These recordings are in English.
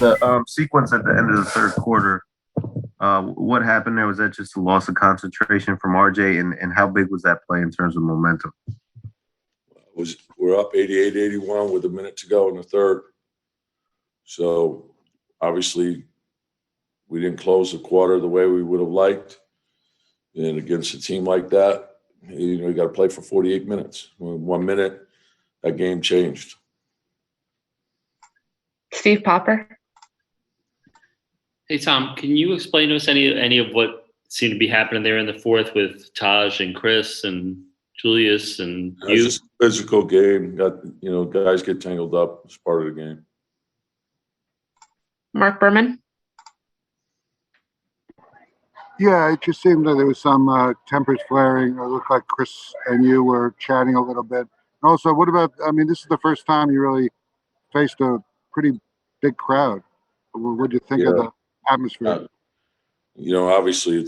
The sequence at the end of the third quarter, what happened there? Was that just a loss of concentration from RJ? And how big was that play in terms of momentum? We're up 88-81 with a minute to go in the third. So obviously we didn't close the quarter the way we would have liked. And against a team like that, you got to play for 48 minutes. 1 minute, that game changed. Steve Popper. Hey, Tom, can you explain to us any of what seemed to be happening there in the fourth with Taj and Chris and Julius and you? It's just a physical game. Guys get tangled up. It's part of the game. Mark Berman. Yeah, it just seemed that there was some tempers flaring. It looked like Chris and you were chatting a little bit. And also, what about, this is the first time you really faced a pretty big crowd. What do you think of the atmosphere? Obviously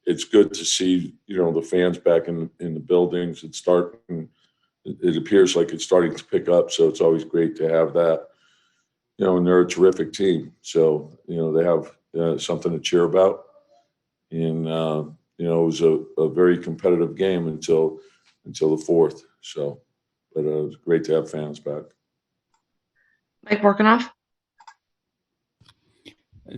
it's good to see, the fans back in the buildings. It appears like it's starting to pick up. So it's always great to have that, and they're a terrific team. So, they have something to cheer about. And, it was a very competitive game until the fourth. So, but it was great to have fans back. Mike Vorkanoff.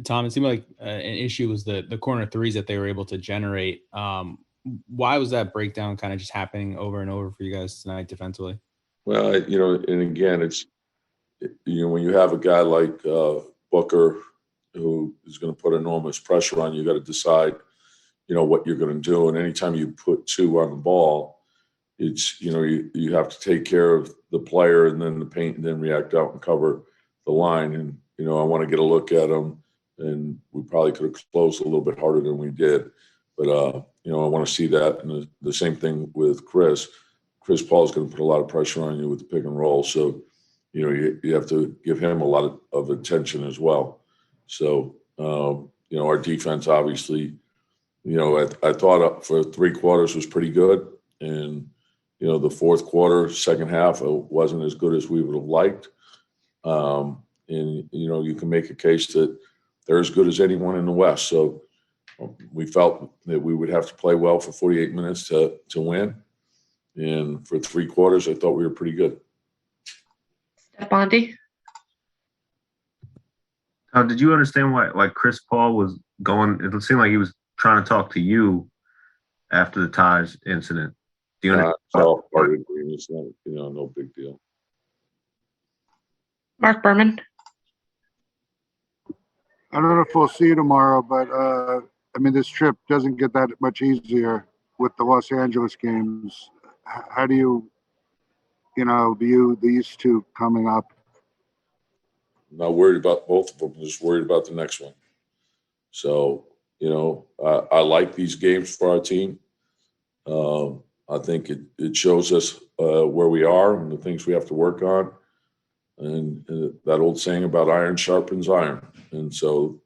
Tom, it seemed like an issue was the corner threes that they were able to generate. Why was that breakdown kind of just happening over and over for you guys tonight defensively? Well, and again, it's, when you have a guy like Booker who is going to put enormous pressure on you, got to decide, what you're going to do. And anytime you put two on the ball, it's, you have to take care of the player and then the paint and then react out and cover the line. And, I want to get a look at them. And we probably could have closed a little bit harder than we did. But, I want to see that. And the same thing with Chris. Chris Paul is going to put a lot of pressure on you with the pick and roll. So, you have to give him a lot of attention as well. So, our defense, obviously, I thought for 3 quarters was pretty good. And, the fourth quarter, second half, it wasn't as good as we would have liked. And, you can make a case that they're as good as anyone in the West. So we felt that we would have to play well for 48 minutes to win. And for 3 quarters, I thought we were pretty good. Steph Bondy. Did you understand why Chris Paul was going? It seemed like he was trying to talk to you after the Taj incident. Do you understand? All part of the agreement. It's not, no big deal. Mark Berman. I don't know if we'll see you tomorrow, but this trip doesn't get that much easier with the Los Angeles games. How do you, view these two coming up? I'm not worried about both of them. I'm just worried about the next one. So, I like these games for our team. I think it shows us where we are and the things we have to work on. And that old saying about iron sharpens iron. And so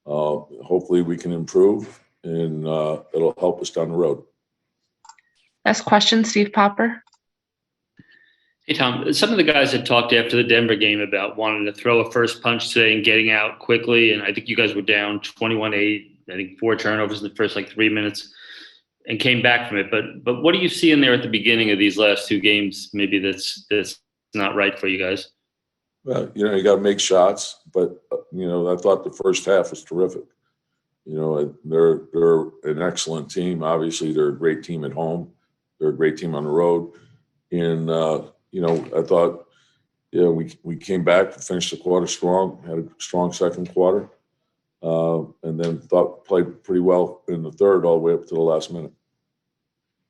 hopefully we can improve and it'll help us down the road. Last question, Steve Popper. Hey, Tom, some of the guys had talked after the Denver game about wanting to throw a first punch today and getting out quickly. And I think you guys were down 21-8, I think 4 turnovers in the first 3 minutes and came back from it. But what do you see in there at the beginning of these last 2 games? Maybe that's not right for you guys. Well, you got to make shots, but I thought the first half was terrific. They're an excellent team. Obviously, they're a great team at home. They're a great team on the road. And I thought, we came back, finished the quarter strong, had a strong second quarter, and then played pretty well in the third all the way up to the last minute.